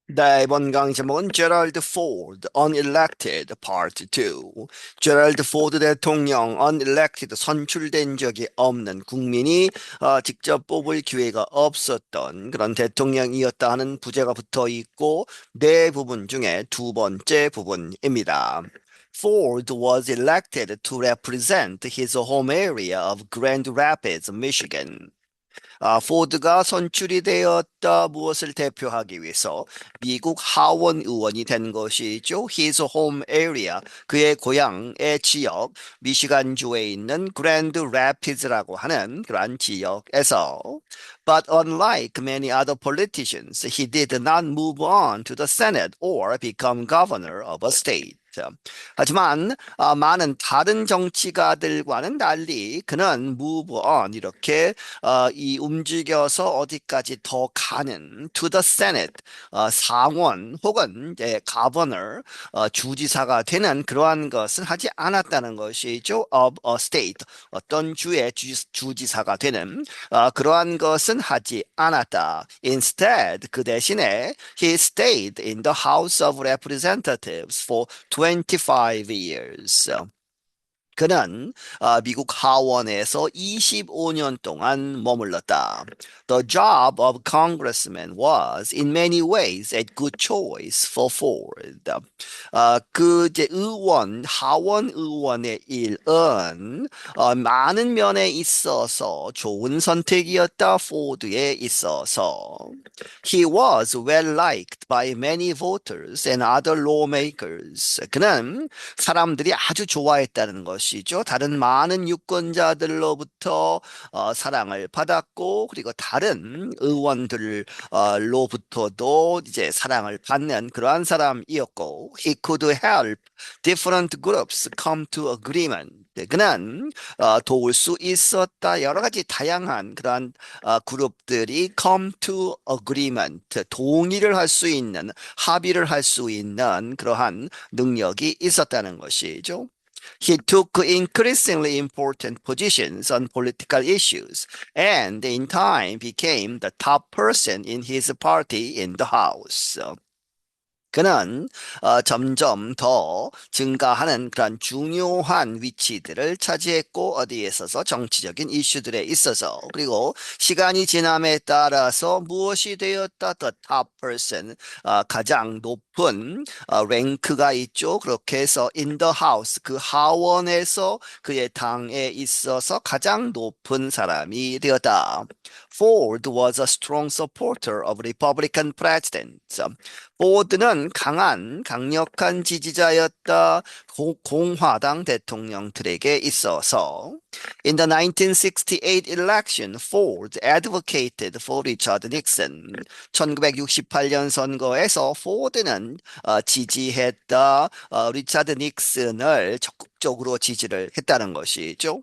네, 이번 강의 제목은 제럴드 포드, Unelected Part 2. 제럴드 포드 대통령, Unelected, 선출된 적이 없는 국민이 직접 뽑을 기회가 없었던 그런 대통령이었다 하는 부제가 붙어 있고, 네 부분 중에 두 번째 부분입니다. Ford was elected to represent his home area of Grand Rapids, Michigan. 포드가 선출이 되었다 무엇을 대표하기 위해서 미국 하원 의원이 된 것이죠. His home area, 그의 고향의 지역, 미시간주에 있는 그랜드 래피드라고 하는 그러한 지역에서 But unlike many other politicians, he did not move on to the Senate or become governor of a state. 하지만 많은 다른 정치가들과는 달리 그는 move on 이렇게 이 움직여서 어디까지 더 가는 to the Senate 상원 혹은 이제 governor 주지사가 되는 그러한 것은 하지 않았다는 것이죠. of a state 어떤 주의 주지사가 되는 그러한 것은 하지 않았다. Instead 그 대신에 he stayed in the House of Representatives for 25 years. 그는 미국 하원에서 25년 동안 머물렀다. The job of congressman was in many ways a good choice for Ford. 그 이제 하원 의원의 일은 많은 면에 있어서 좋은 선택이었다. 포드에 있어서. He was well liked by many voters and other lawmakers. 그는 사람들이 아주 좋아했다는 것이죠. 다른 많은 유권자들로부터 사랑을 받았고, 그리고 다른 의원들로부터도 이제 사랑을 받는 그러한 사람이었고, he could help different groups come to agreement. 그는 도울 수 있었다. 여러 가지 다양한 그러한 그룹들이 come to agreement, 동의를 할 수 있는, 합의를 할 수 있는 그러한 능력이 있었다는 것이죠. He took increasingly important positions on political issues and in time became the top person in his party in the House. 그는 점점 더 증가하는 그런 중요한 위치들을 차지했고 어디에 있어서 정치적인 이슈들에 있어서 그리고 시간이 지남에 따라서 무엇이 되었다 the top person 가장 높은 랭크가 있죠. 그렇게 해서 in the house 그 하원에서 그의 당에 있어서 가장 높은 사람이 되었다. Ford was a strong supporter of Republican presidents. 포드는 강력한 지지자였다. 공화당 대통령들에게 있어서. In the 1968 election, Ford advocated for Richard Nixon. 1968년 선거에서 포드는 지지했다. 리차드 닉슨을 적극적으로 지지를 했다는 것이죠.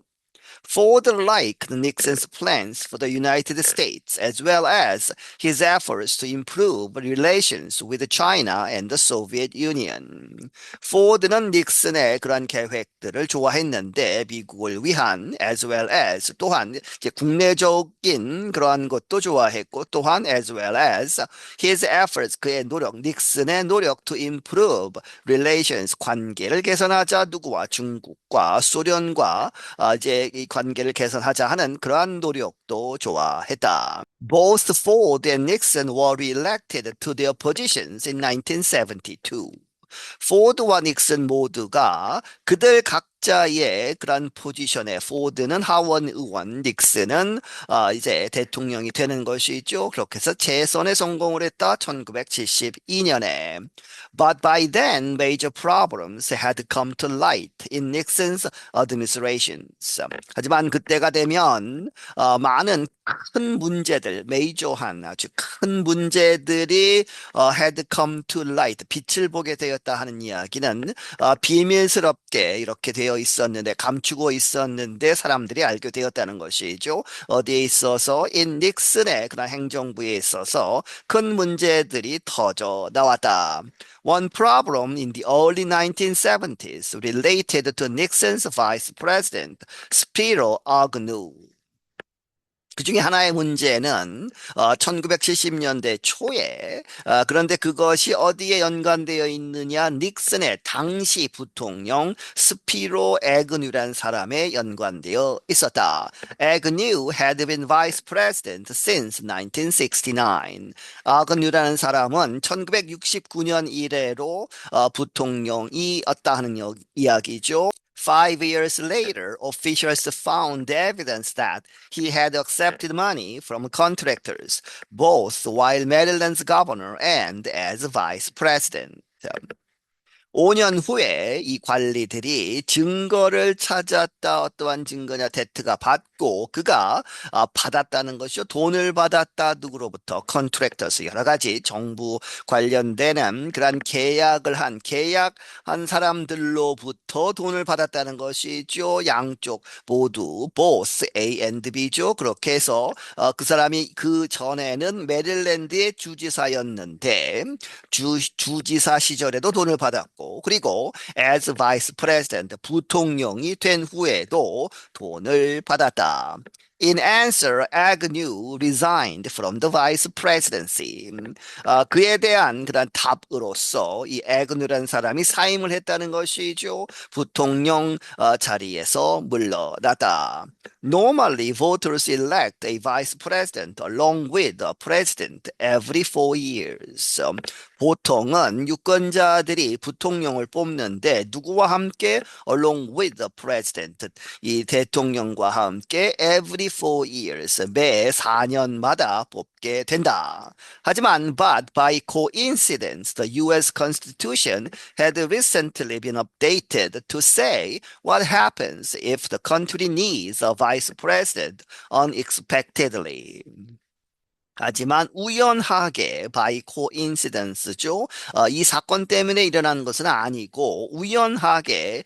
Ford liked Nixon's plans for the United States, as well as his efforts to improve relations with China and the Soviet Union. 포드는 닉슨의 그런 계획들을 좋아했는데 미국을 위한 as well as 또한 이제 국내적인 그러한 것도 좋아했고 또한 as well as his efforts 그의 노력 닉슨의 노력 to improve relations 관계를 개선하자 누구와 중국과 소련과 이제 이 관계를 개선하자 하는 그러한 노력도 좋아했다. Both Ford and Nixon were re-elected to their positions in 1972. 포드와 닉슨 모두가 그들 각자의 그런 포지션에 포드는 하원 의원, 닉슨은 이제 대통령이 되는 것이죠. 그렇게 해서 재선에 성공을 했다. 1972년에. But by then, major problems had come to light in Nixon's administrations. 하지만 그때가 되면 많은 큰 문제들, 메이저한 아주 큰 문제들이 had come to light, 빛을 보게 되었다 하는 이야기는 비밀스럽게 이렇게 되어 있었는데, 감추고 있었는데 사람들이 알게 되었다는 것이죠. 어디에 있어서 in 닉슨의 그런 행정부에 있어서 큰 문제들이 터져 나왔다. One problem in the early 1970s related to Nixon's vice president, Spiro Agnew. 그 중에 하나의 문제는 1970년대 초에 그런데 그것이 어디에 연관되어 있느냐? 닉슨의 당시 부통령 스피로 애그뉴라는 사람에 연관되어 있었다. Agnew had been vice president since 1969. 아그뉴라는 사람은 1969년 이래로 부통령이었다 하는 이야기죠. 5 years later, officials found evidence that he had accepted money from contractors, both while Maryland's governor and as vice president. 5년 후에 이 관리들이 증거를 찾았다. 어떠한 증거냐? 데트가 받고 그가 받았다는 것이요. 돈을 받았다. 누구로부터? 컨트랙터스 여러 가지 정부 관련되는 그런 계약한 사람들로부터 돈을 받았다는 것이죠. 양쪽 모두 both A and B죠. 그렇게 해서 그 사람이 그 전에는 메릴랜드의 주지사였는데 주지사 시절에도 돈을 받았고 그리고 as vice president 부통령이 된 후에도 돈을 받았다. In answer, Agnew resigned from the vice presidency. 그에 대한 그런 답으로서 이 애그뉴라는 사람이 사임을 했다는 것이죠. 부통령 자리에서 물러났다. Normally, voters elect a vice president along with the president every 4 years. 보통은 유권자들이 부통령을 뽑는데 누구와 함께? Along with the president. 이 대통령과 함께 every 4 years. 매 4년마다 뽑게 된다. 하지만 but by coincidence, the U.S. Constitution had recently been updated to say what happens if the country needs a vice president unexpectedly. 하지만 우연하게 by coincidence죠. 이 사건 때문에 일어난 것은 아니고 우연하게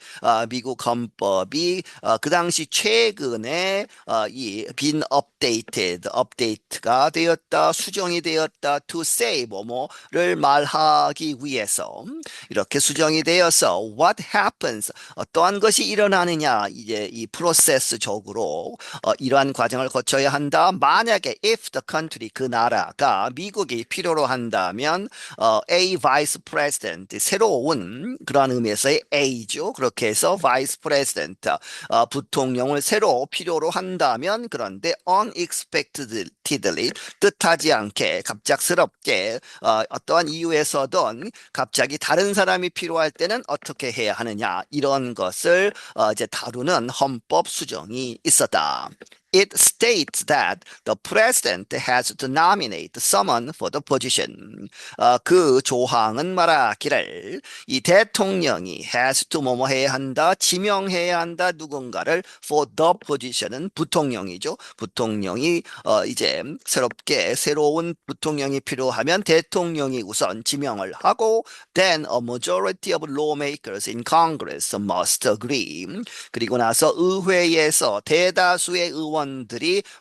미국 헌법이 그 당시 최근에 이 been updated, update가 되었다, 수정이 되었다, to say 뭐뭐를 말하기 위해서 이렇게 수정이 되어서 what happens 어떠한 것이 일어나느냐 이제 이 프로세스적으로 이러한 과정을 거쳐야 한다. 만약에 if the country 그 나라가 미국이 필요로 한다면 A vice president 새로운 그런 의미에서의 A죠. 그렇게 해서 vice president 부통령을 새로 필요로 한다면 그런데 unexpectedly 뜻하지 않게 갑작스럽게 어떠한 이유에서든 갑자기 다른 사람이 필요할 때는 어떻게 해야 하느냐 이런 것을 이제 다루는 헌법 수정이 있었다. It states that the president has to nominate someone for the position. 그 조항은 말하기를 이 대통령이 has to 뭐뭐 해야 한다, 지명해야 한다 누군가를 for the position은 부통령이죠. 부통령이 이제 새로운 부통령이 필요하면 대통령이 우선 지명을 하고 then a majority of lawmakers in Congress must agree. 그리고 나서 의회에서 대다수의 의원들이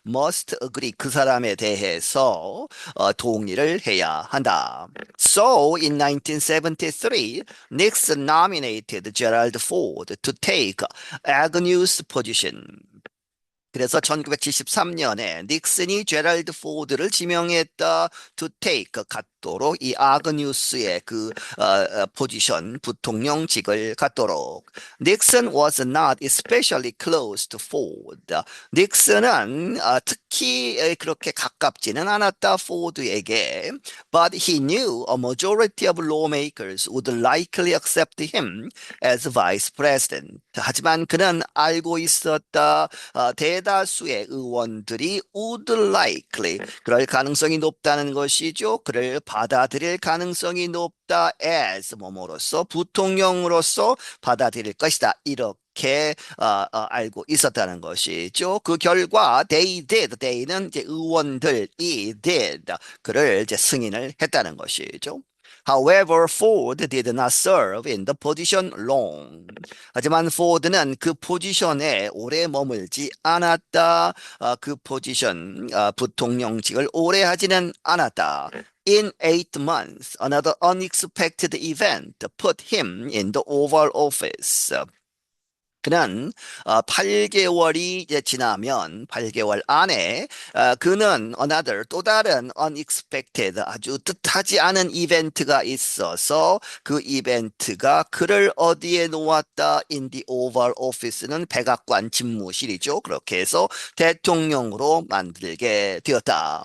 must agree 그 사람에 대해서 동의를 해야 한다. So in 1973, Nixon nominated Gerald Ford to take Agnew's position. 그래서 1973년에 닉슨이 제럴드 포드를 지명했다. to take 갖도록 이 아그뉴스의 그 포지션 부통령직을 갖도록. 닉슨 was not especially close to Ford. 닉슨은 특히 그렇게 가깝지는 않았다 포드에게. But he knew a majority of lawmakers would likely accept him as vice president. 하지만 그는 알고 있었다. 대다수의 의원들이 would likely 그럴 가능성이 높다는 것이죠. 그를 받아들일 가능성이 높다 as 뭐뭐로서 부통령으로서 받아들일 것이다. 이렇게 알고 있었다는 것이죠. 그 결과 they는 이제 의원들이 did 그를 이제 승인을 했다는 것이죠. However, Ford did not serve in the position long. 하지만 포드는 그 포지션에 오래 머물지 않았다. 그 포지션 부통령직을 오래 하지는 않았다. In 8 months, another unexpected event put him in the Oval Office. 그는 8개월이 이제 지나면 8개월 안에 그는 another 또 다른 unexpected 아주 뜻하지 않은 이벤트가 있어서 그 이벤트가 그를 어디에 놓았다? In the Oval Office는 백악관 집무실이죠. 그렇게 해서 대통령으로 만들게 되었다.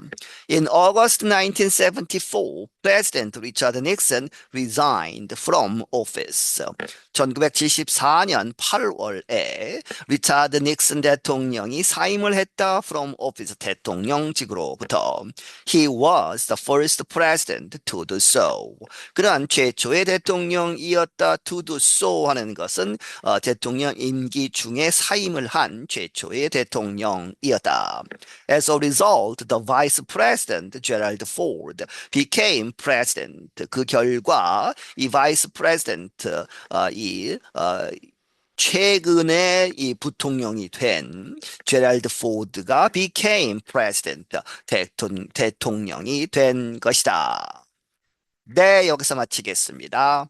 In August 1974, President Richard Nixon resigned from office. 1974년 8월에 리차드 닉슨 대통령이 사임을 했다 from office 대통령직으로부터. He was the first president to do so. 그러한 최초의 대통령이었다. to do so 하는 것은 대통령 임기 중에 사임을 한 최초의 대통령이었다. As a result, the vice president Gerald Ford became president. 그 결과 이 vice president 최근에 이 부통령이 된 제랄드 포드가 became president, 대통령이 된 것이다. 네, 여기서 마치겠습니다.